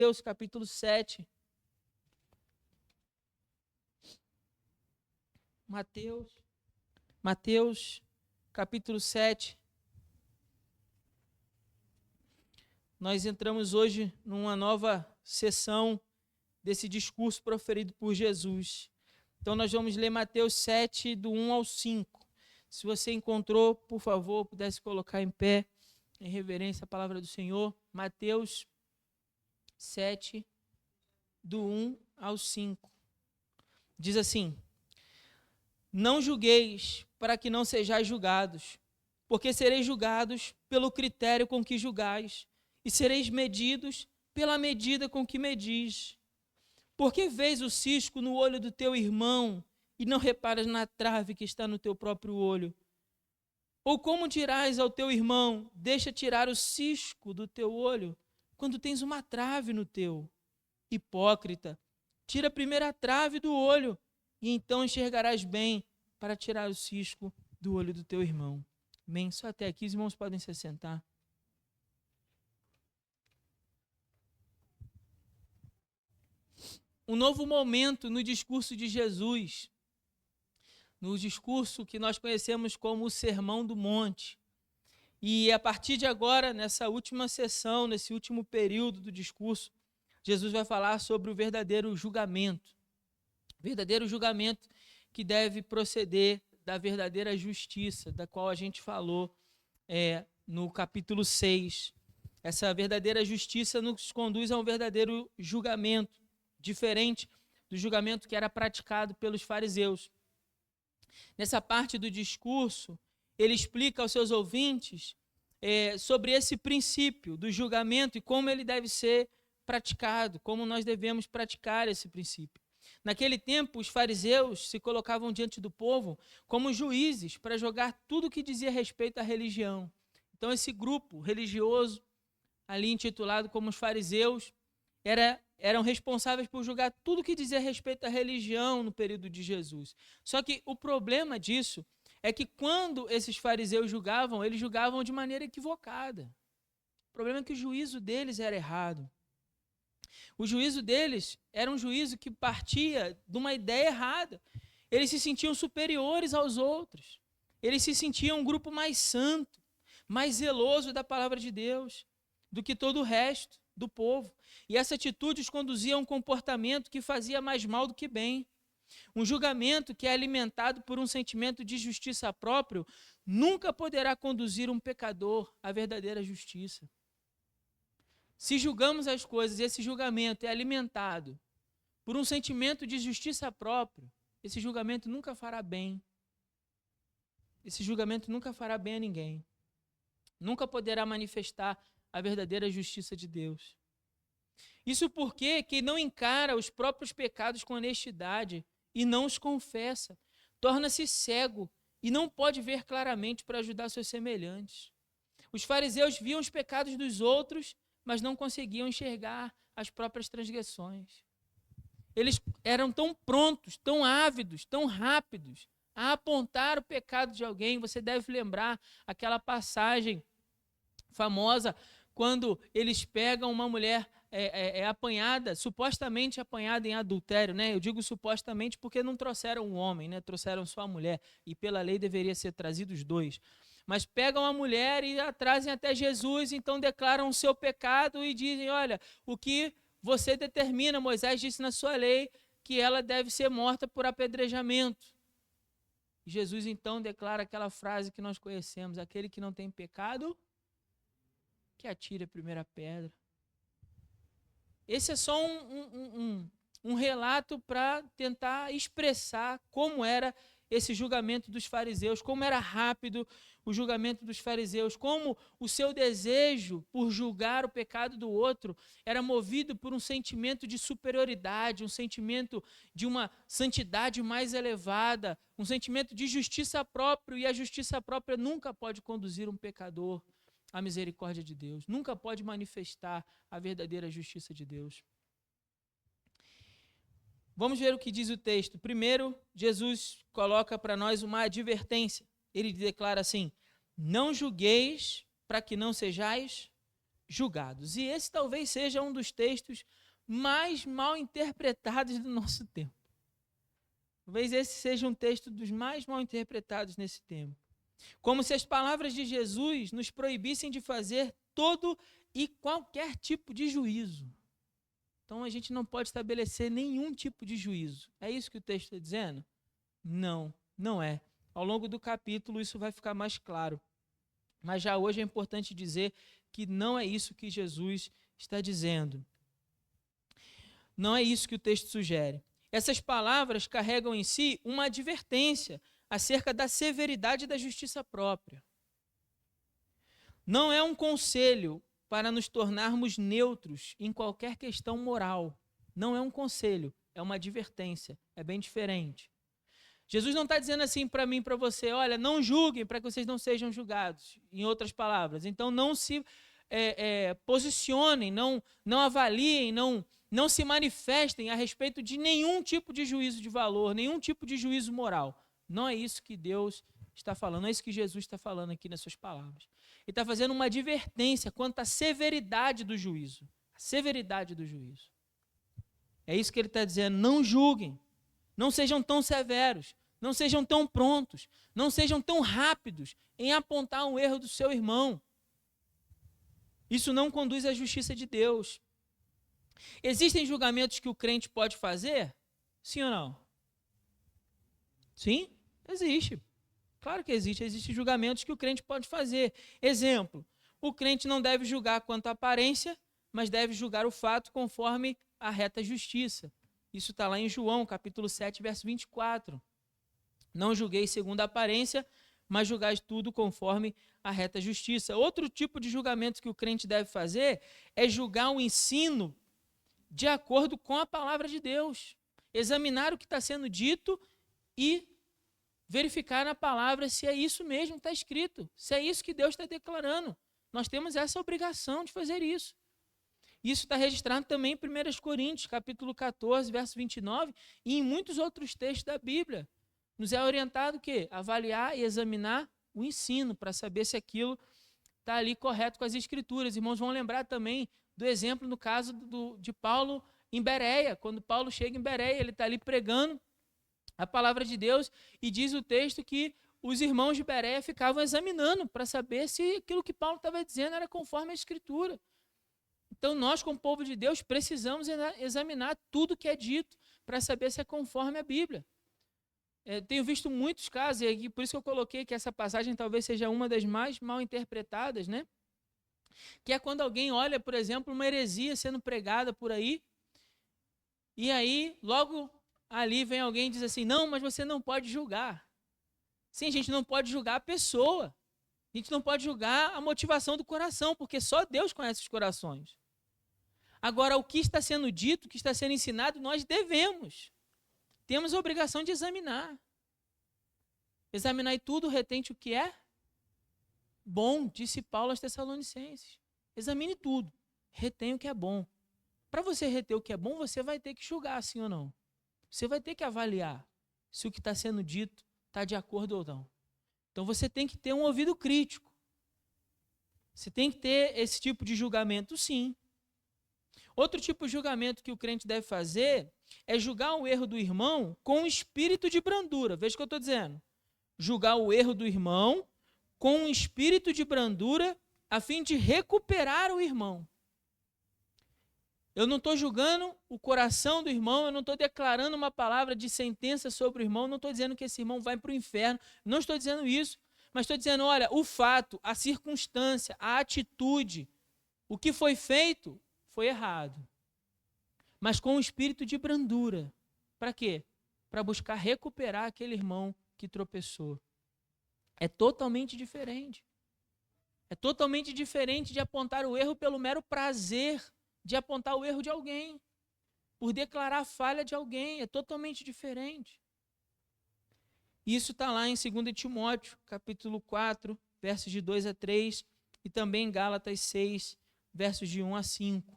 Mateus capítulo 7. Mateus capítulo 7. Nós entramos hoje numa nova sessão desse discurso proferido por Jesus. Então nós vamos ler Mateus 7, do 1 ao 5. Se você encontrou, por favor, pudesse colocar em pé, em reverência à palavra do Senhor. Mateus 7, do 1 ao 5. Diz assim: Não julgueis, para que não sejais julgados, porque sereis julgados pelo critério com que julgais, e sereis medidos pela medida com que medis. Porque vês o cisco no olho do teu irmão, e não reparas na trave que está no teu próprio olho? Ou como dirás ao teu irmão, deixa tirar o cisco do teu olho, quando tens uma trave no teu? Hipócrita, tira primeiro a trave do olho, e então enxergarás bem para tirar o cisco do olho do teu irmão. Amém? Só até aqui, os irmãos podem se assentar. Um novo momento no discurso de Jesus, no discurso que nós conhecemos como o Sermão do Monte. E a partir de agora, nessa última sessão, nesse último período do discurso, Jesus vai falar sobre o verdadeiro julgamento. Verdadeiro julgamento que deve proceder da verdadeira justiça, da qual a gente falou no capítulo 6. Essa verdadeira justiça nos conduz a um verdadeiro julgamento, diferente do julgamento que era praticado pelos fariseus. Nessa parte do discurso, ele explica aos seus ouvintes sobre esse princípio do julgamento e como ele deve ser praticado, como nós devemos praticar esse princípio. Naquele tempo, os fariseus se colocavam diante do povo como juízes para julgar tudo o que dizia respeito à religião. Então, esse grupo religioso, ali intitulado como os fariseus, eram responsáveis por julgar tudo o que dizia respeito à religião no período de Jesus. Só que o problema disso é que quando esses fariseus julgavam, eles julgavam de maneira equivocada. O problema é que o juízo deles era errado. O juízo deles era um juízo que partia de uma ideia errada. Eles se sentiam superiores aos outros. Eles se sentiam um grupo mais santo, mais zeloso da palavra de Deus do que todo o resto do povo. E essa atitude os conduzia a um comportamento que fazia mais mal do que bem. Um julgamento que é alimentado por um sentimento de justiça próprio nunca poderá conduzir um pecador à verdadeira justiça. Se julgamos as coisas e esse julgamento é alimentado por um sentimento de justiça própria, esse julgamento nunca fará bem. Esse julgamento nunca fará bem a ninguém. Nunca poderá manifestar a verdadeira justiça de Deus. Isso porque quem não encara os próprios pecados com honestidade e não os confessa, torna-se cego e não pode ver claramente para ajudar seus semelhantes. Os fariseus viam os pecados dos outros, mas não conseguiam enxergar as próprias transgressões. Eles eram tão prontos, tão ávidos, tão rápidos a apontar o pecado de alguém. Você deve lembrar aquela passagem famosa quando eles pegam uma mulher apanhada, supostamente apanhada em adultério, né? Eu digo supostamente porque não trouxeram um homem, né? Trouxeram só a mulher, e pela lei deveria ser trazido os dois. Mas pegam a mulher e a trazem até Jesus, então declaram o seu pecado e dizem: olha, o que você determina, Moisés disse na sua lei, que ela deve ser morta por apedrejamento. Jesus então declara aquela frase que nós conhecemos: aquele que não tem pecado, que atire a primeira pedra. Esse é só um relato para tentar expressar como era esse julgamento dos fariseus, como era rápido o julgamento dos fariseus, como o seu desejo por julgar o pecado do outro era movido por um sentimento de superioridade, um sentimento de uma santidade mais elevada, um sentimento de justiça própria, e a justiça própria nunca pode conduzir um pecador à misericórdia de Deus, nunca pode manifestar a verdadeira justiça de Deus. Vamos ver o que diz o texto. Primeiro, Jesus coloca para nós uma advertência. Ele declara assim: não julgueis para que não sejais julgados. E esse talvez seja um dos textos mais mal interpretados do nosso tempo. Talvez esse seja um texto dos mais mal interpretados nesse tempo. Como se as palavras de Jesus nos proibissem de fazer todo e qualquer tipo de juízo. Então a gente não pode estabelecer nenhum tipo de juízo. É isso que o texto está dizendo? Não, não é. Ao longo do capítulo isso vai ficar mais claro. Mas já hoje é importante dizer que não é isso que Jesus está dizendo. Não é isso que o texto sugere. Essas palavras carregam em si uma advertência acerca da severidade da justiça própria. Não é um conselho para nos tornarmos neutros em qualquer questão moral. Não é um conselho, é uma advertência. É bem diferente. Jesus não está dizendo assim para mim e para você, olha, não julguem para que vocês não sejam julgados. Em outras palavras, então não se posicionem, não avaliem, não se manifestem a respeito de nenhum tipo de juízo de valor, nenhum tipo de juízo moral. Não é isso que Deus está falando, não é isso que Jesus está falando aqui nas suas palavras. Ele está fazendo uma advertência quanto à severidade do juízo. A severidade do juízo. É isso que ele está dizendo, não julguem, não sejam tão severos, não sejam tão prontos, não sejam tão rápidos em apontar um erro do seu irmão. Isso não conduz à justiça de Deus. Existem julgamentos que o crente pode fazer? Sim ou não? Sim? Existe. Claro que existe. Existem julgamentos que o crente pode fazer. Exemplo, o crente não deve julgar quanto à aparência, mas deve julgar o fato conforme a reta justiça. Isso está lá em João, capítulo 7, verso 24. Não julgueis segundo a aparência, mas julgais tudo conforme a reta justiça. Outro tipo de julgamento que o crente deve fazer é julgar o ensino de acordo com a palavra de Deus. Examinar o que está sendo dito e verificar na palavra se é isso mesmo que está escrito, se é isso que Deus está declarando. Nós temos essa obrigação de fazer isso. Isso está registrado também em 1 Coríntios, capítulo 14, verso 29, e em muitos outros textos da Bíblia. Nos é orientado o quê? Avaliar e examinar o ensino, para saber se aquilo está ali correto com as Escrituras. Irmãos, vão lembrar também do exemplo no caso de Paulo em Bereia. Quando Paulo chega em Bereia, ele está ali pregando a palavra de Deus e diz o texto que os irmãos de Bereia ficavam examinando para saber se aquilo que Paulo estava dizendo era conforme a Escritura. Então nós, como povo de Deus, precisamos examinar tudo que é dito para saber se é conforme a Bíblia. Tenho visto muitos casos, e por isso que eu coloquei que essa passagem talvez seja uma das mais mal interpretadas, né? Que é quando alguém olha, por exemplo, uma heresia sendo pregada por aí, e aí logo ali vem alguém e diz assim, não, mas você não pode julgar. Sim, a gente não pode julgar a pessoa, a gente não pode julgar a motivação do coração, porque só Deus conhece os corações. Agora, o que está sendo dito, o que está sendo ensinado, nós temos a obrigação de examinar. Examinar e tudo, retente o que é bom, disse Paulo aos Tessalonicenses. Examine tudo, retém o que é bom. Para você reter o que é bom, você vai ter que julgar, sim ou não. Você vai ter que avaliar se o que está sendo dito está de acordo ou não. Então você tem que ter um ouvido crítico. Você tem que ter esse tipo de julgamento, sim. Outro tipo de julgamento que o crente deve fazer é julgar o erro do irmão com um espírito de brandura. Veja o que eu estou dizendo. Julgar o erro do irmão com um espírito de brandura a fim de recuperar o irmão. Eu não estou julgando o coração do irmão, eu não estou declarando uma palavra de sentença sobre o irmão, não estou dizendo que esse irmão vai para o inferno, não estou dizendo isso, mas estou dizendo, olha, o fato, a circunstância, a atitude, o que foi feito foi errado. Mas com um espírito de brandura. Para quê? Para buscar recuperar aquele irmão que tropeçou. É totalmente diferente. É totalmente diferente de apontar o erro pelo mero prazer de apontar o erro de alguém, por declarar a falha de alguém. É totalmente diferente. Isso está lá em 2 Timóteo, capítulo 4, versos de 2 a 3, e também em Gálatas 6, versos de 1 a 5.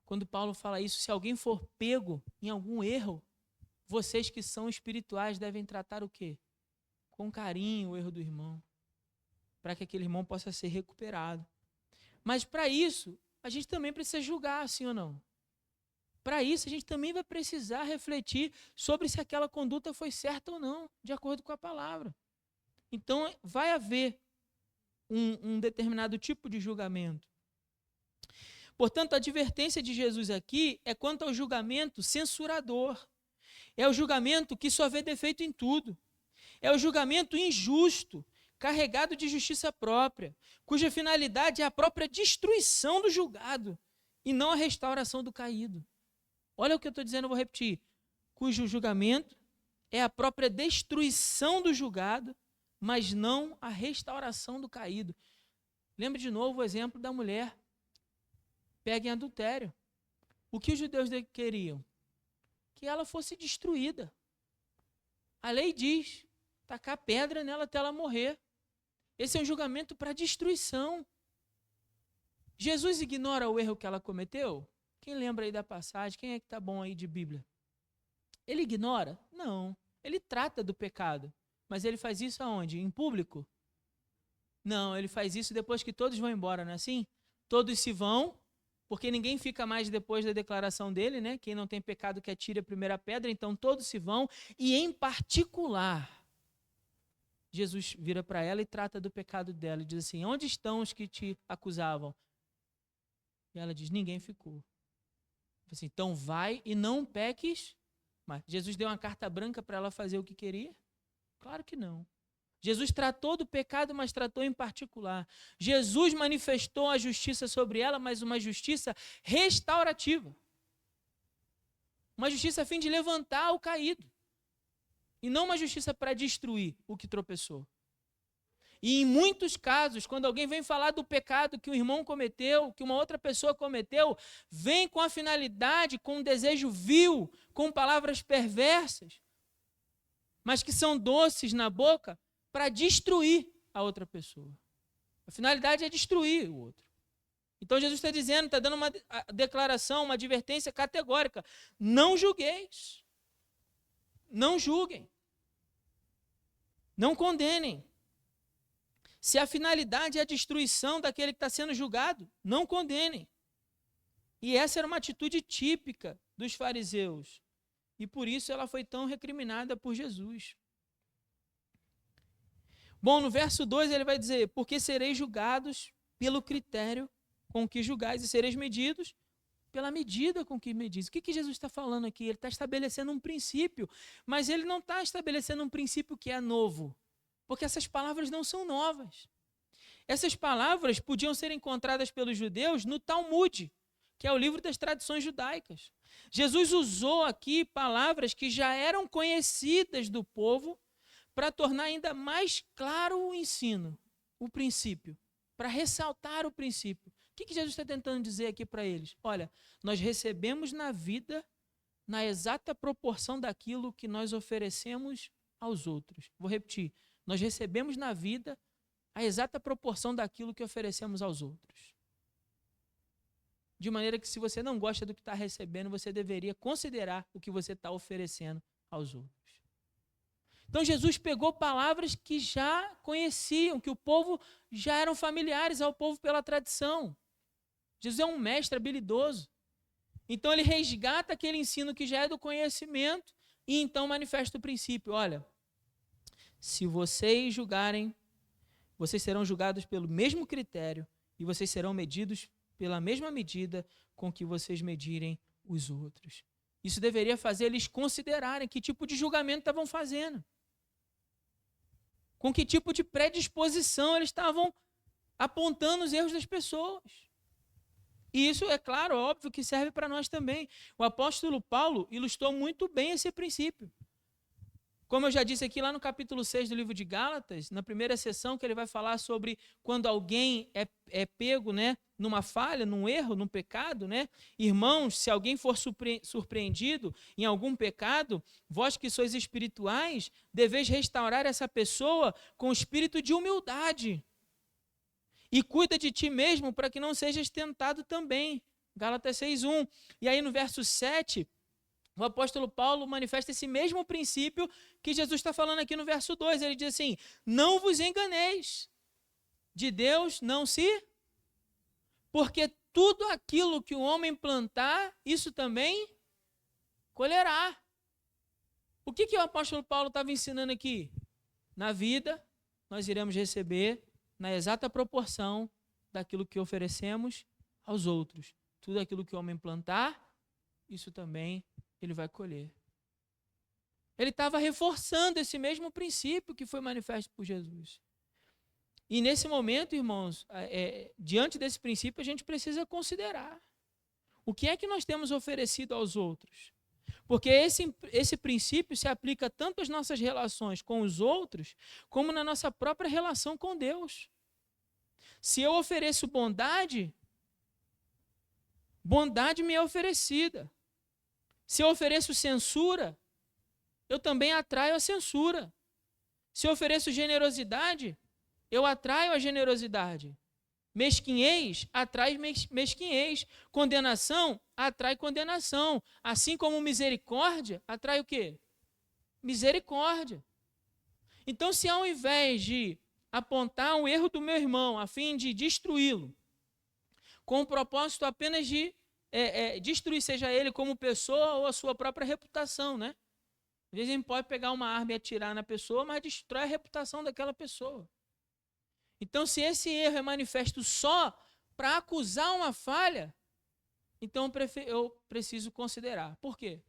Quando Paulo fala isso, se alguém for pego em algum erro, vocês que são espirituais devem tratar o quê? Com carinho o erro do irmão, para que aquele irmão possa ser recuperado. Mas para isso, a gente também precisa julgar, sim ou não? Para isso, a gente também vai precisar refletir sobre se aquela conduta foi certa ou não, de acordo com a palavra. Então, vai haver um determinado tipo de julgamento. Portanto, a advertência de Jesus aqui é quanto ao julgamento censurador. É o julgamento que só vê defeito em tudo. É o julgamento injusto, carregado de justiça própria, cuja finalidade é a própria destruição do julgado e não a restauração do caído. Olha o que eu estou dizendo, eu vou repetir. Cujo julgamento é a própria destruição do julgado, mas não a restauração do caído. Lembre de novo o exemplo da mulher pega em adultério. O que os judeus queriam? Que ela fosse destruída. A lei diz, tacar pedra nela até ela morrer. Esse é um julgamento para destruição. Jesus ignora o erro que ela cometeu? Quem lembra aí da passagem? Quem é que está bom aí de Bíblia? Ele ignora? Não. Ele trata do pecado. Mas ele faz isso aonde? Em público? Não, ele faz isso depois que todos vão embora, não é assim? Todos se vão, porque ninguém fica mais depois da declaração dele, né? Quem não tem pecado que atire a primeira pedra, então todos se vão. E em particular, Jesus vira para ela e trata do pecado dela. E diz assim, onde estão os que te acusavam? E ela diz, ninguém ficou. Assim, então vai e não peques. Mas Jesus deu uma carta branca para ela fazer o que queria? Claro que não. Jesus tratou do pecado, mas tratou em particular. Jesus manifestou a justiça sobre ela, mas uma justiça restaurativa. Uma justiça a fim de levantar o caído. E não uma justiça para destruir o que tropeçou. E em muitos casos, quando alguém vem falar do pecado que um irmão cometeu, que uma outra pessoa cometeu, vem com a finalidade, com um desejo vil, com palavras perversas, mas que são doces na boca, para destruir a outra pessoa. A finalidade é destruir o outro. Então Jesus está dizendo, está dando uma declaração, uma advertência categórica. Não julgueis. Não julguem. Não condenem. Se a finalidade é a destruição daquele que está sendo julgado, não condenem. E essa era uma atitude típica dos fariseus. E por isso ela foi tão recriminada por Jesus. Bom, no verso 2 ele vai dizer, porque sereis julgados pelo critério com que julgais e sereis medidos pela medida com que medis. O que Jesus está falando aqui? Ele está estabelecendo um princípio, mas ele não está estabelecendo um princípio que é novo, porque essas palavras não são novas. Essas palavras podiam ser encontradas pelos judeus no Talmud, que é o livro das tradições judaicas. Jesus usou aqui palavras que já eram conhecidas do povo para tornar ainda mais claro o ensino, o princípio, para ressaltar o princípio. O que Jesus está tentando dizer aqui para eles? Olha, nós recebemos na vida na exata proporção daquilo que nós oferecemos aos outros. Vou repetir, nós recebemos na vida a exata proporção daquilo que oferecemos aos outros. De maneira que se você não gosta do que está recebendo, você deveria considerar o que você está oferecendo aos outros. Então Jesus pegou palavras que já conheciam, que o povo já eram familiares ao povo pela tradição. Jesus é um mestre habilidoso. Então ele resgata aquele ensino que já é do conhecimento e então manifesta o princípio. Olha, se vocês julgarem, vocês serão julgados pelo mesmo critério e vocês serão medidos pela mesma medida com que vocês medirem os outros. Isso deveria fazer eles considerarem que tipo de julgamento estavam fazendo. Com que tipo de predisposição eles estavam apontando os erros das pessoas. E isso, é claro, óbvio que serve para nós também. O apóstolo Paulo ilustrou muito bem esse princípio. Como eu já disse aqui lá no capítulo 6 do livro de Gálatas, na primeira sessão que ele vai falar sobre quando alguém é pego, né, numa falha, num erro, num pecado, né? Irmãos, se alguém for surpreendido em algum pecado, vós que sois espirituais, deveis restaurar essa pessoa com espírito de humildade. E cuida de ti mesmo para que não sejas tentado também. Gálatas 6:1. E aí no verso 7, o apóstolo Paulo manifesta esse mesmo princípio que Jesus está falando aqui no verso 2. Ele diz assim, não vos enganeis, de Deus não se... Porque tudo aquilo que o homem plantar, isso também colherá. O que o apóstolo Paulo estava ensinando aqui? Na vida, nós iremos receber na exata proporção daquilo que oferecemos aos outros. Tudo aquilo que o homem plantar, isso também ele vai colher. Ele estava reforçando esse mesmo princípio que foi manifesto por Jesus. E nesse momento, irmãos, diante desse princípio, a gente precisa considerar o que é que nós temos oferecido aos outros. Porque esse princípio se aplica tanto às nossas relações com os outros, como na nossa própria relação com Deus. Se eu ofereço bondade, bondade me é oferecida. Se eu ofereço censura, eu também atraio a censura. Se eu ofereço generosidade, eu atraio a generosidade. Mesquinhez atrai mesquinhez. Condenação atrai condenação. Assim como misericórdia atrai o quê? Misericórdia. Então, se ao invés de apontar um erro do meu irmão a fim de destruí-lo, com o propósito apenas de destruir, seja ele como pessoa ou a sua própria reputação, né? Às vezes a gente pode pegar uma arma e atirar na pessoa, mas destrói a reputação daquela pessoa. Então, se esse erro é manifesto só para acusar uma falha, então eu preciso considerar. Por quê?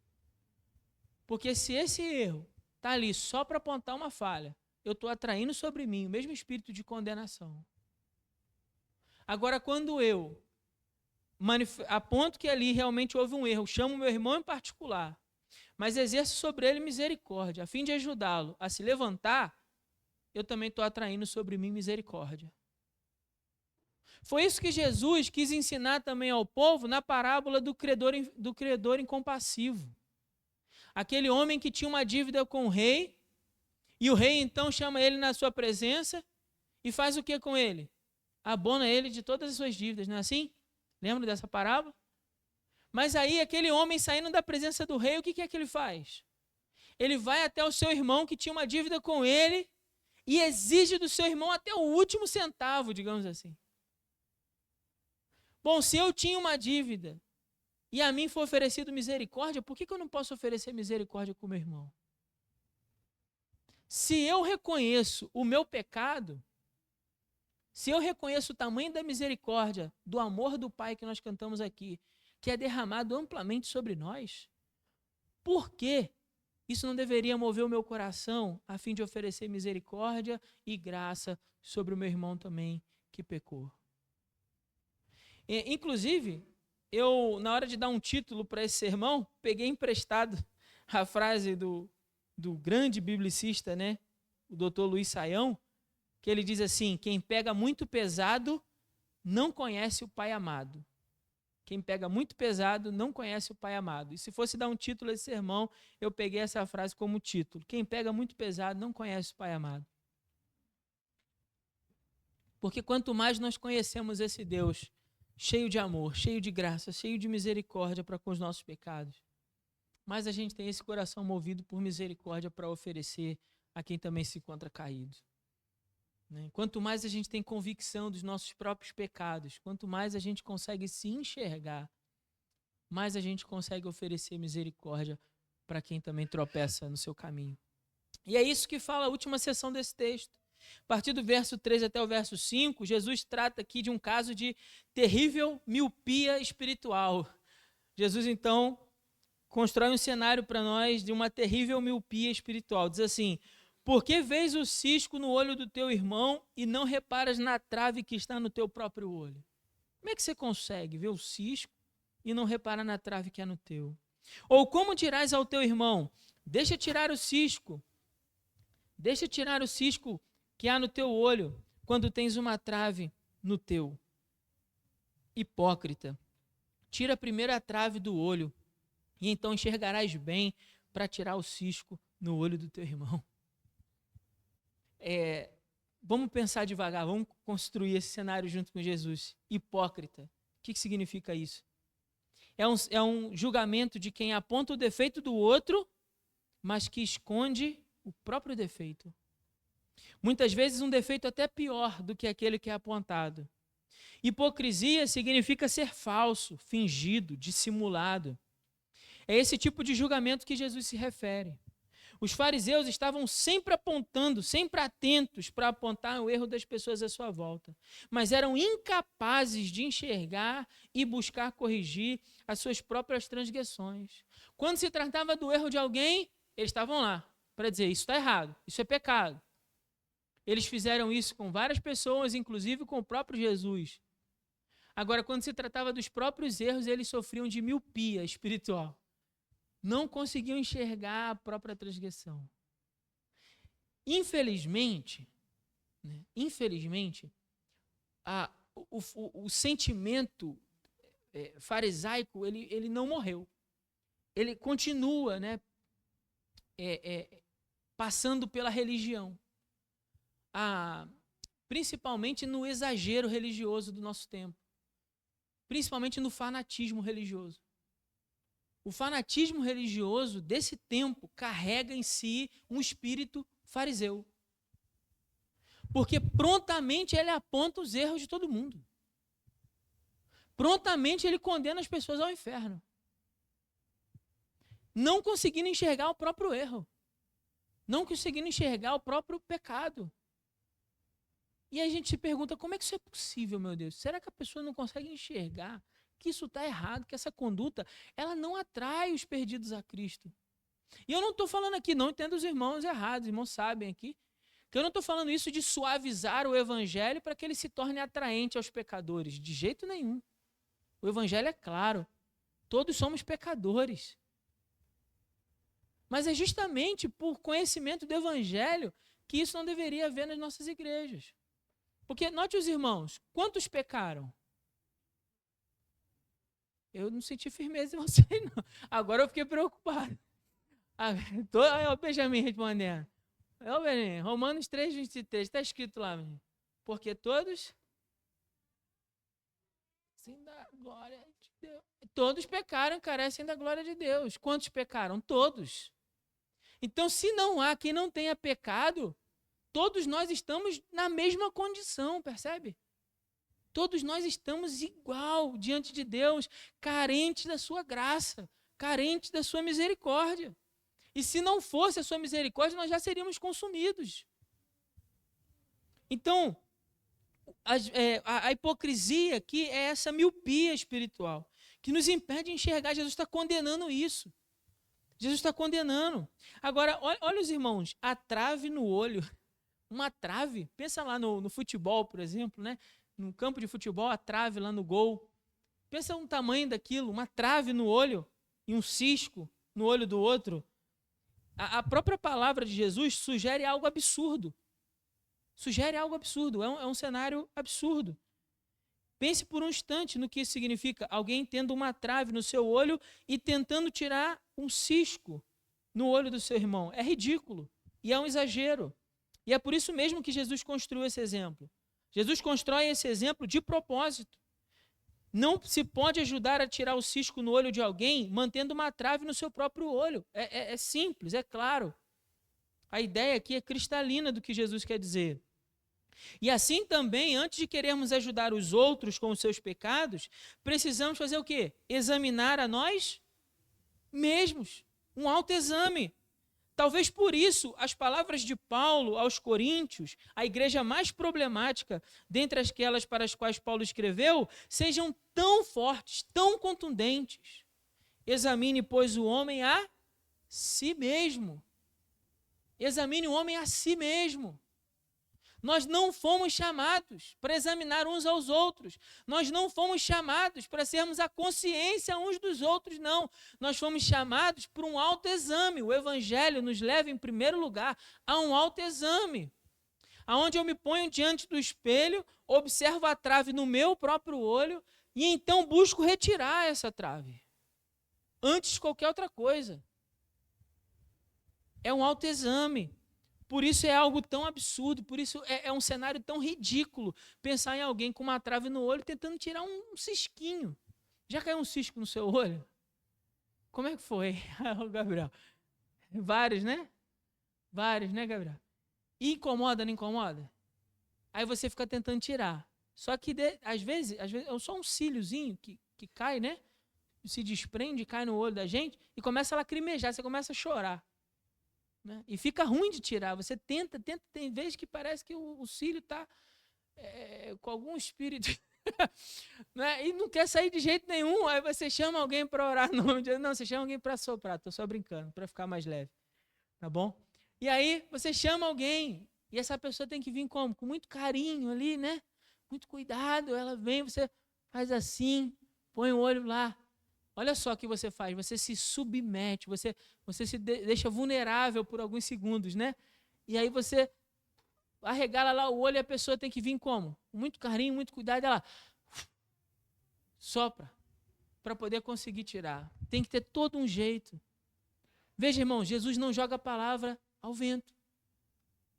Porque se esse erro está ali só para apontar uma falha, eu estou atraindo sobre mim o mesmo espírito de condenação. Agora, quando eu aponto que ali realmente houve um erro, chamo meu irmão em particular, mas exerço sobre ele misericórdia, a fim de ajudá-lo a se levantar, eu também estou atraindo sobre mim misericórdia. Foi isso que Jesus quis ensinar também ao povo na parábola do credor incompassivo. Aquele homem que tinha uma dívida com o rei, e o rei então chama ele na sua presença e faz o que com ele? Abona ele de todas as suas dívidas, não é assim? Lembra dessa parábola? Mas aí aquele homem saindo da presença do rei, o que é que ele faz? Ele vai até o seu irmão que tinha uma dívida com ele e exige do seu irmão até o último centavo, digamos assim. Bom, se eu tinha uma dívida e a mim foi oferecido misericórdia, por que eu não posso oferecer misericórdia com o meu irmão? Se eu reconheço o meu pecado, se eu reconheço o tamanho da misericórdia, do amor do Pai que nós cantamos aqui, que é derramado amplamente sobre nós, por que isso não deveria mover o meu coração a fim de oferecer misericórdia e graça sobre o meu irmão também que pecou? Inclusive, eu, na hora de dar um título para esse sermão, peguei emprestado a frase do grande biblicista, né, o Dr. Luiz Saião, que ele diz assim: quem pega muito pesado não conhece o Pai amado. Quem pega muito pesado não conhece o Pai amado. E se fosse dar um título a esse sermão, eu peguei essa frase como título: quem pega muito pesado não conhece o Pai amado. Porque quanto mais nós conhecemos esse Deus, cheio de amor, cheio de graça, cheio de misericórdia para com os nossos pecados, mais a gente tem esse coração movido por misericórdia para oferecer a quem também se encontra caído. Quanto mais a gente tem convicção dos nossos próprios pecados, quanto mais a gente consegue se enxergar, mais a gente consegue oferecer misericórdia para quem também tropeça no seu caminho. E é isso que fala a última seção desse texto. A partir do verso 3 até o verso 5, Jesus trata aqui de um caso de terrível miopia espiritual. Jesus, então, constrói um cenário para nós de uma terrível miopia espiritual. Diz assim: por que vês o cisco no olho do teu irmão e não reparas na trave que está no teu próprio olho? Como é que você consegue ver o cisco e não reparar na trave que é no teu? Ou como dirás ao teu irmão: deixa tirar o cisco que há no teu olho, quando tens uma trave no teu? Hipócrita, tira primeiro a trave do olho, e então enxergarás bem para tirar o cisco no olho do teu irmão. Vamos pensar devagar, vamos construir esse cenário junto com Jesus. Hipócrita, o que significa isso? É um julgamento de quem aponta o defeito do outro, mas que esconde o próprio defeito. Muitas vezes um defeito até pior do que aquele que é apontado. Hipocrisia significa ser falso, fingido, dissimulado. É esse tipo de julgamento que Jesus se refere. Os fariseus estavam sempre apontando, sempre atentos para apontar o erro das pessoas à sua volta, mas eram incapazes de enxergar e buscar corrigir as suas próprias transgressões. Quando se tratava do erro de alguém, eles estavam lá para dizer: isso está errado, isso é pecado. Eles fizeram isso com várias pessoas, inclusive com o próprio Jesus. Agora, quando se tratava dos próprios erros, eles sofriam de miopia espiritual. Não conseguiam enxergar a própria transgressão. Infelizmente, o sentimento farisaico, ele não morreu. Ele continua, passando pela religião. Principalmente no exagero religioso do nosso tempo. Principalmente no fanatismo religioso. O fanatismo religioso desse tempo carrega em si um espírito fariseu. Porque prontamente ele aponta os erros de todo mundo. Prontamente ele condena as pessoas ao inferno. Não conseguindo enxergar o próprio erro. Não conseguindo enxergar o próprio pecado. E a gente se pergunta: como é que isso é possível, meu Deus? Será que a pessoa não consegue enxergar que isso está errado, que essa conduta ela não atrai os perdidos a Cristo? E eu não estou falando aqui, não entendo os irmãos errados, os irmãos sabem aqui, que eu não estou falando isso de suavizar o evangelho para que ele se torne atraente aos pecadores, de jeito nenhum. O evangelho é claro, todos somos pecadores. Mas é justamente por conhecimento do evangelho que isso não deveria haver nas nossas igrejas. Porque, note os irmãos, quantos pecaram? Eu não senti firmeza em vocês, não. Agora eu fiquei preocupado. Olha o Benjamin respondendo. Olha o Benjamin, Romanos 3, 23, está escrito lá, Benjamin. Porque todos... Sim, da glória de Deus. Todos pecaram e carecem da glória de Deus. Quantos pecaram? Todos. Então, se não há quem não tenha pecado, todos nós estamos na mesma condição, percebe? Todos nós estamos igual diante de Deus, carentes da sua graça, carentes da sua misericórdia. E se não fosse a sua misericórdia, nós já seríamos consumidos. Então, a hipocrisia aqui é essa miopia espiritual, que nos impede de enxergar. Jesus está condenando isso. Jesus está condenando. Agora, olha os irmãos, a trave no olho. Uma trave, pensa lá no futebol, por exemplo, no campo de futebol, a trave lá no gol. Pensa no tamanho daquilo, uma trave no olho e um cisco no olho do outro. A própria palavra de Jesus sugere algo absurdo. Sugere algo absurdo, é um cenário absurdo. Pense por um instante no que isso significa. Alguém tendo uma trave no seu olho e tentando tirar um cisco no olho do seu irmão. É ridículo e é um exagero. E é por isso mesmo que Jesus construiu esse exemplo. Jesus constrói esse exemplo de propósito. Não se pode ajudar a tirar o cisco no olho de alguém mantendo uma trave no seu próprio olho. É simples, é claro. A ideia aqui é cristalina do que Jesus quer dizer. E assim também, antes de querermos ajudar os outros com os seus pecados, precisamos fazer o quê? Examinar a nós mesmos. Um autoexame. Talvez por isso as palavras de Paulo aos Coríntios, a igreja mais problemática dentre aquelas para as quais Paulo escreveu, sejam tão fortes, tão contundentes. Examine, pois, o homem a si mesmo. Examine o homem a si mesmo. Nós não fomos chamados para examinar uns aos outros. Nós não fomos chamados para sermos a consciência uns dos outros, não. Nós fomos chamados para um autoexame. O Evangelho nos leva, em primeiro lugar, a um autoexame. Onde eu me ponho diante do espelho, observo a trave no meu próprio olho e então busco retirar essa trave. Antes de qualquer outra coisa. É um autoexame. Por isso é algo tão absurdo, por isso é um cenário tão ridículo pensar em alguém com uma trave no olho tentando tirar um cisquinho. Já caiu um cisco no seu olho? Como é que foi, Gabriel? Vários, né? Vários, né, Gabriel? E incomoda, não incomoda? Aí você fica tentando tirar. Só que, às vezes é só um cíliozinho que cai, né? Se desprende, cai no olho da gente e começa a lacrimejar, você começa a chorar. Né? E fica ruim de tirar. Você tenta, tem vezes que parece que o cílio está com algum espírito né? E não quer sair de jeito nenhum. Aí você chama alguém para orar no nome de Deus. Não, você chama alguém para soprar. Estou só brincando, para ficar mais leve. Tá bom? E aí você chama alguém e essa pessoa tem que vir como? Com muito carinho ali, né? Muito cuidado. Ela vem, você faz assim, põe o olho lá. Olha só o que você faz. Você se submete, você se deixa vulnerável por alguns segundos, né? E aí você arregala lá o olho e a pessoa tem que vir como? Com muito carinho, muito cuidado. Ela sopra para poder conseguir tirar. Tem que ter todo um jeito. Veja, irmão, Jesus não joga a palavra ao vento.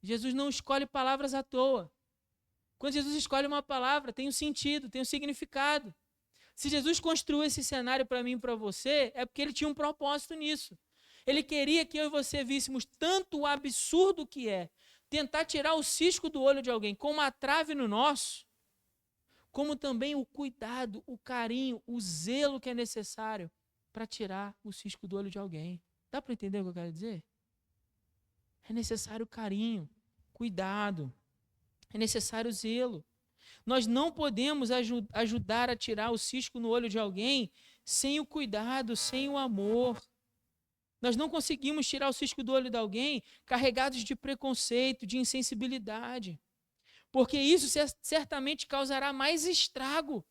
Jesus não escolhe palavras à toa. Quando Jesus escolhe uma palavra, tem um sentido, tem um significado. Se Jesus construiu esse cenário para mim e para você, é porque ele tinha um propósito nisso. Ele queria que eu e você víssemos tanto o absurdo que é tentar tirar o cisco do olho de alguém com uma trave no nosso, como também o cuidado, o carinho, o zelo que é necessário para tirar o cisco do olho de alguém. Dá para entender o que eu quero dizer? É necessário carinho, cuidado, é necessário zelo. Nós não podemos ajudar a tirar o cisco no olho de alguém sem o cuidado, sem o amor. Nós não conseguimos tirar o cisco do olho de alguém carregados de preconceito, de insensibilidade. Porque isso certamente causará mais estrago.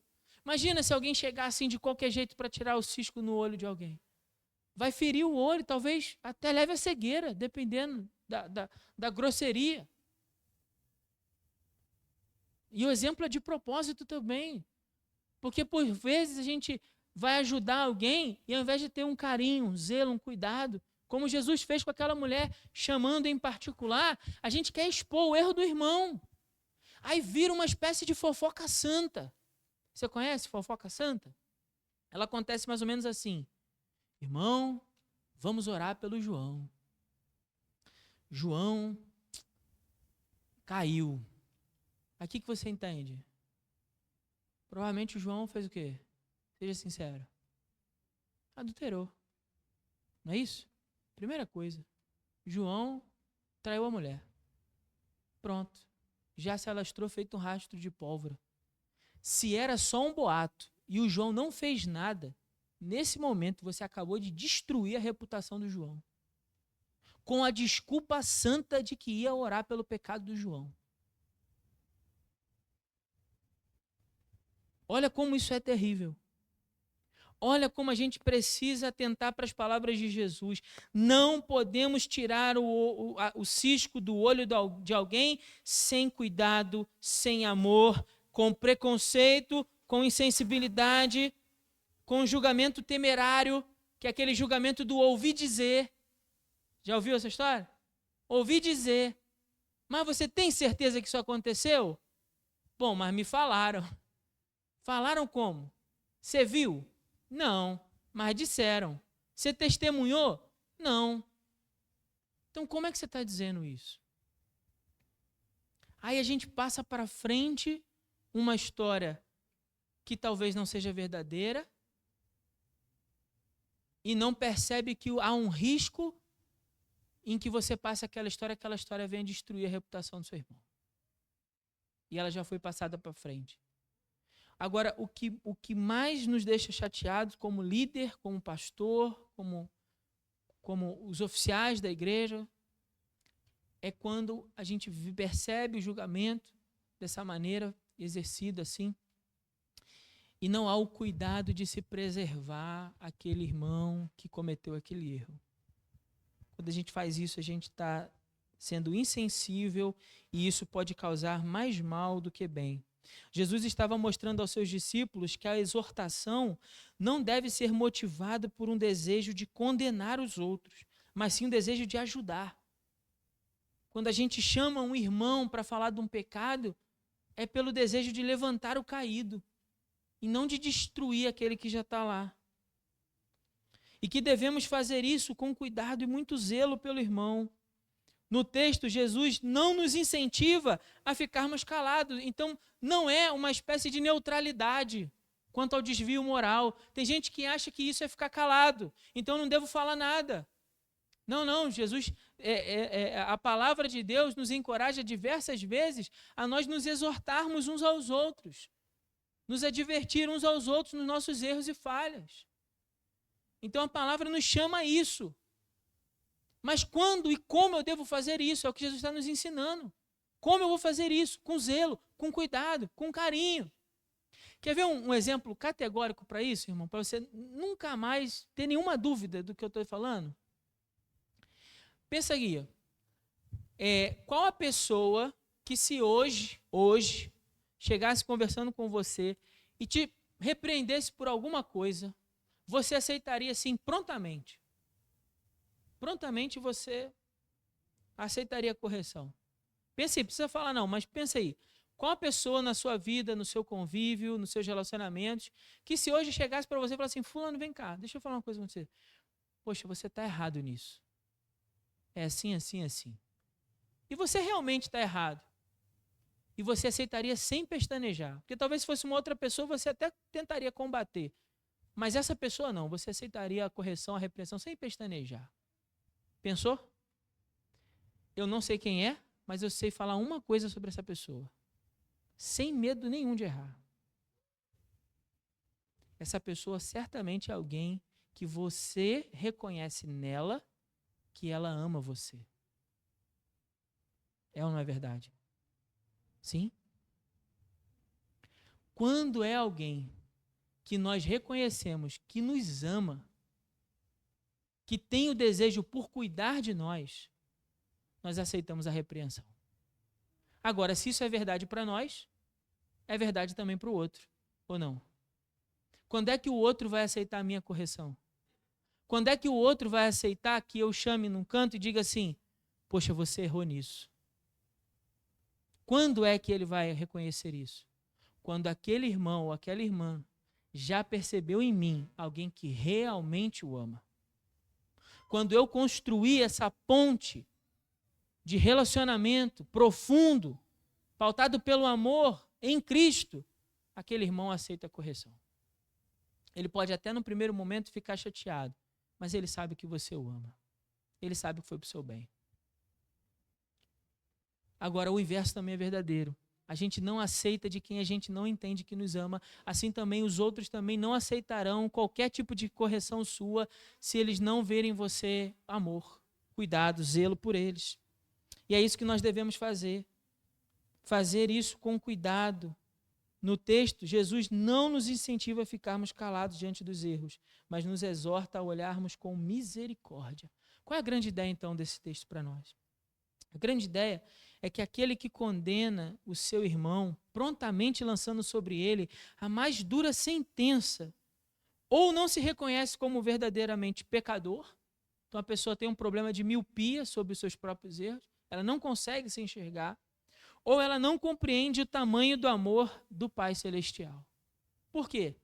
Imagina se alguém chegar assim de qualquer jeito para tirar o cisco no olho de alguém. Vai ferir o olho, talvez até leve a cegueira, dependendo da grosseria. E o exemplo é de propósito também. Porque por vezes a gente vai ajudar alguém e ao invés de ter um carinho, um zelo, um cuidado, como Jesus fez com aquela mulher, chamando em particular, a gente quer expor o erro do irmão. Aí vira uma espécie de fofoca santa. Você conhece fofoca santa? Ela acontece mais ou menos assim. Irmão, vamos orar pelo João. João caiu. Aqui que você entende? Provavelmente o João fez o quê? Seja sincero. Adulterou. Não é isso? Primeira coisa. João traiu a mulher. Pronto. Já se alastrou feito um rastro de pólvora. Se era só um boato e o João não fez nada, nesse momento você acabou de destruir a reputação do João. Com a desculpa santa de que ia orar pelo pecado do João. Olha como isso é terrível. Olha como a gente precisa atentar para as palavras de Jesus. Não podemos tirar o cisco do olho de alguém sem cuidado, sem amor, com preconceito, com insensibilidade, com julgamento temerário, que é aquele julgamento do ouvir dizer. Já ouviu essa história? Ouvi dizer. Mas você tem certeza que isso aconteceu? Bom, mas me falaram. Falaram como? Você viu? Não, mas disseram. Você testemunhou? Não. Então como é que você está dizendo isso? Aí a gente passa para frente uma história que talvez não seja verdadeira e não percebe que há um risco em que você passe aquela história venha destruir a reputação do seu irmão. E ela já foi passada para frente. Agora, o que mais nos deixa chateados como líder, como pastor, como os oficiais da igreja, é quando a gente percebe o julgamento dessa maneira, exercido assim, e não há o cuidado de se preservar aquele irmão que cometeu aquele erro. Quando a gente faz isso, a gente está sendo insensível e isso pode causar mais mal do que bem. Jesus estava mostrando aos seus discípulos que a exortação não deve ser motivada por um desejo de condenar os outros, mas sim um desejo de ajudar. Quando a gente chama um irmão para falar de um pecado, é pelo desejo de levantar o caído e não de destruir aquele que já está lá. E que devemos fazer isso com cuidado e muito zelo pelo irmão, no texto, Jesus não nos incentiva a ficarmos calados. Então, não é uma espécie de neutralidade quanto ao desvio moral. Tem gente que acha que isso é ficar calado, então não devo falar nada. Não, Jesus, a palavra de Deus nos encoraja diversas vezes a nós nos exortarmos uns aos outros, nos advertir uns aos outros nos nossos erros e falhas. Então a palavra nos chama a isso. Mas quando e como eu devo fazer isso? É o que Jesus está nos ensinando. Como eu vou fazer isso? Com zelo, com cuidado, com carinho. Quer ver um exemplo categórico para isso, irmão? Para você nunca mais ter nenhuma dúvida do que eu estou falando? Pensa aqui. Qual a pessoa que se hoje, chegasse conversando com você e te repreendesse por alguma coisa, você aceitaria assim prontamente? Prontamente você aceitaria a correção. Pensa aí, precisa falar não, mas pensa aí. Qual a pessoa na sua vida, no seu convívio, nos seus relacionamentos, que se hoje chegasse para você e falasse assim, fulano, vem cá, deixa eu falar uma coisa com você. Poxa, você está errado nisso. É assim, assim, assim. E você realmente está errado. E você aceitaria sem pestanejar. Porque talvez se fosse uma outra pessoa, você até tentaria combater. Mas essa pessoa não, você aceitaria a correção, a repreensão sem pestanejar. Pensou? Eu não sei quem é, mas eu sei falar uma coisa sobre essa pessoa. Sem medo nenhum de errar. Essa pessoa certamente é alguém que você reconhece nela que ela ama você. É ou não é verdade? Sim? Quando é alguém que nós reconhecemos que nos ama, que tem o desejo por cuidar de nós, nós aceitamos a repreensão. Agora, se isso é verdade para nós, é verdade também para o outro, ou não? Quando é que o outro vai aceitar a minha correção? Quando é que o outro vai aceitar que eu chame num canto e diga assim, poxa, você errou nisso? Quando é que ele vai reconhecer isso? Quando aquele irmão ou aquela irmã já percebeu em mim alguém que realmente o ama. Quando eu construí essa ponte de relacionamento profundo, pautado pelo amor em Cristo, aquele irmão aceita a correção. Ele pode até no primeiro momento ficar chateado, mas ele sabe que você o ama. Ele sabe que foi para o seu bem. Agora, o inverso também é verdadeiro. A gente não aceita de quem a gente não entende que nos ama. Assim também os outros também não aceitarão qualquer tipo de correção sua se eles não verem em você amor, cuidado, zelo por eles. E é isso que nós devemos fazer. Fazer isso com cuidado. No texto, Jesus não nos incentiva a ficarmos calados diante dos erros, mas nos exorta a olharmos com misericórdia. Qual é a grande ideia, então, desse texto para nós? A grande ideia é que aquele que condena o seu irmão, prontamente lançando sobre ele a mais dura sentença, ou não se reconhece como verdadeiramente pecador, então a pessoa tem um problema de miopia sobre os seus próprios erros, ela não consegue se enxergar, ou ela não compreende o tamanho do amor do Pai Celestial. Por quê?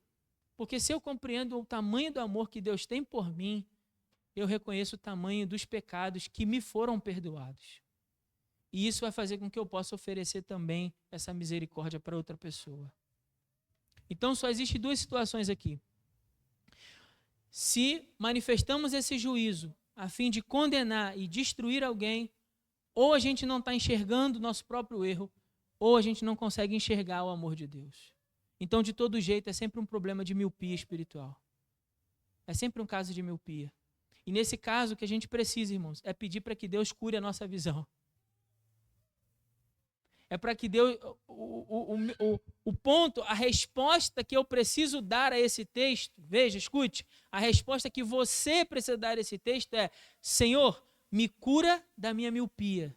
Porque se eu compreendo o tamanho do amor que Deus tem por mim, eu reconheço o tamanho dos pecados que me foram perdoados. E isso vai fazer com que eu possa oferecer também essa misericórdia para outra pessoa. Então só existem duas situações aqui. Se manifestamos esse juízo a fim de condenar e destruir alguém, ou a gente não está enxergando o nosso próprio erro, ou a gente não consegue enxergar o amor de Deus. Então, de todo jeito, é sempre um problema de miopia espiritual. É sempre um caso de miopia. E nesse caso, o que a gente precisa, irmãos, é pedir para que Deus cure a nossa visão. É para que Deus, o ponto, a resposta que eu preciso dar a esse texto, veja, escute, a resposta que você precisa dar a esse texto é: Senhor, me cura da minha miopia,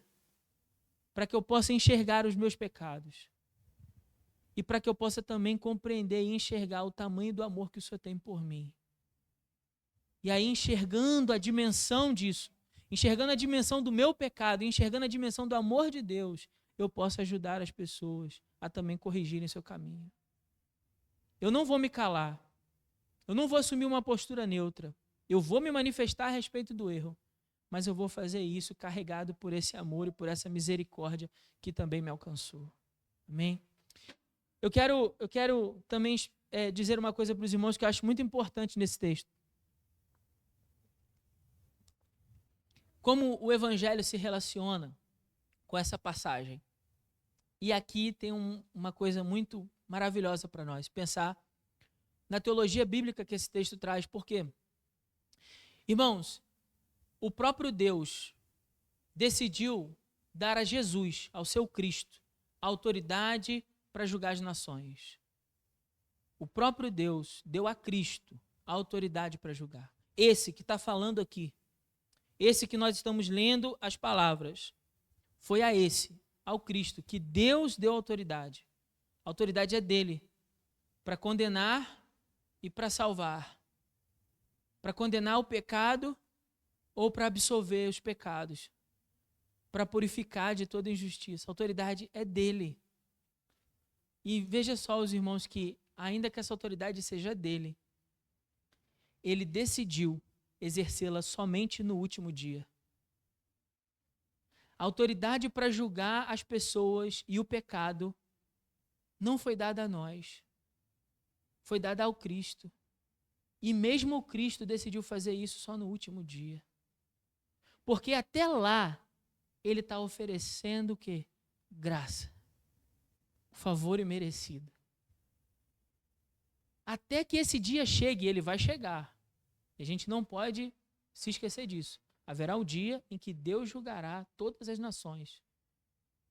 para que eu possa enxergar os meus pecados. E para que eu possa também compreender e enxergar o tamanho do amor que o Senhor tem por mim. E aí, enxergando a dimensão disso, enxergando a dimensão do meu pecado, enxergando a dimensão do amor de Deus, eu posso ajudar as pessoas a também corrigirem seu caminho. Eu não vou me calar. Eu não vou assumir uma postura neutra. Eu vou me manifestar a respeito do erro. mas eu vou fazer isso carregado por esse amor e por essa misericórdia que também me alcançou. Amém? Eu quero também dizer uma coisa para os irmãos que eu acho muito importante nesse texto. Como o Evangelho se relaciona com essa passagem. E aqui tem uma coisa muito maravilhosa para nós, pensar na teologia bíblica que esse texto traz. Por quê? Irmãos, o próprio Deus decidiu dar a Jesus, ao seu Cristo, a autoridade para julgar as nações. O próprio Deus deu a Cristo a autoridade para julgar. Esse que está falando aqui, esse que nós estamos lendo as palavras, foi a esse, ao Cristo, que Deus deu autoridade. A autoridade é dele, para condenar e para salvar. Para condenar o pecado ou para absolver os pecados. Para purificar de toda injustiça. A autoridade é dele. E veja só, os irmãos, que ainda que essa autoridade seja dele, ele decidiu exercê-la somente no último dia. A autoridade para julgar as pessoas e o pecado não foi dada a nós, foi dada ao Cristo. E mesmo o Cristo decidiu fazer isso só no último dia. Porque até lá, ele está oferecendo o quê? Graça. Favor imerecido. Até que esse dia chegue, ele vai chegar. E a gente não pode se esquecer disso. Haverá o dia em que Deus julgará todas as nações.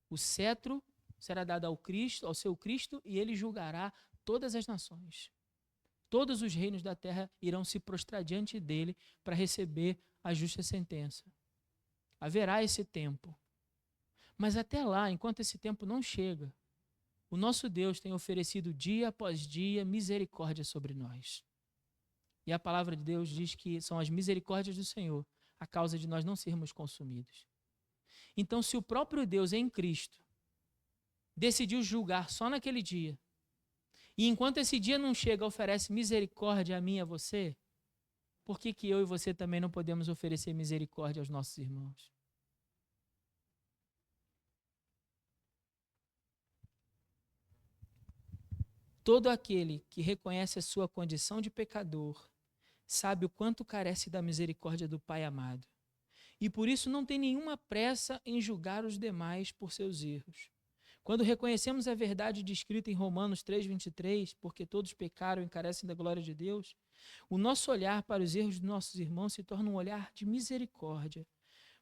O cetro será dado ao Cristo, ao seu Cristo, e ele julgará todas as nações. Todos os reinos da terra irão se prostrar diante dele para receber a justa sentença. Haverá esse tempo. Mas até lá, enquanto esse tempo não chega, o nosso Deus tem oferecido dia após dia misericórdia sobre nós. E a palavra de Deus diz que são as misericórdias do Senhor a causa de nós não sermos consumidos. Então, se o próprio Deus em Cristo decidiu julgar só naquele dia, e enquanto esse dia não chega, oferece misericórdia a mim e a você, por que eu e você também não podemos oferecer misericórdia aos nossos irmãos? Todo aquele que reconhece a sua condição de pecador sabe o quanto carece da misericórdia do Pai amado. E por isso não tem nenhuma pressa em julgar os demais por seus erros. Quando reconhecemos a verdade descrita em Romanos 3:23, porque todos pecaram e carecem da glória de Deus, o nosso olhar para os erros dos nossos irmãos se torna um olhar de misericórdia,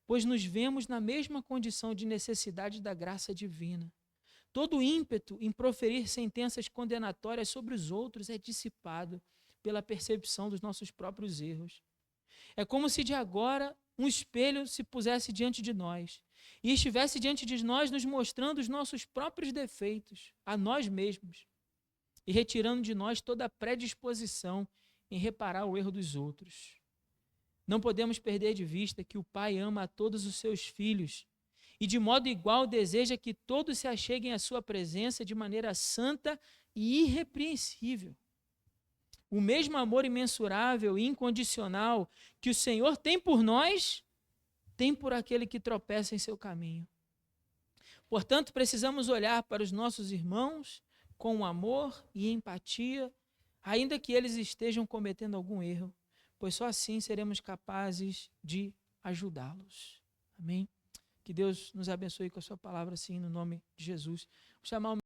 pois nos vemos na mesma condição de necessidade da graça divina. Todo ímpeto em proferir sentenças condenatórias sobre os outros é dissipado pela percepção dos nossos próprios erros. É como se de agora um espelho se pusesse diante de nós e estivesse diante de nós nos mostrando os nossos próprios defeitos, a nós mesmos, e retirando de nós toda a predisposição em reparar o erro dos outros. Não podemos perder de vista que o Pai ama a todos os seus filhos e de modo igual deseja que todos se acheguem à sua presença de maneira santa e irrepreensível. O mesmo amor imensurável e incondicional que o Senhor tem por nós, tem por aquele que tropeça em seu caminho. Portanto, precisamos olhar para os nossos irmãos com amor e empatia, ainda que eles estejam cometendo algum erro, pois só assim seremos capazes de ajudá-los. Amém? Que Deus nos abençoe com a sua palavra, assim, no nome de Jesus. Vou chamar o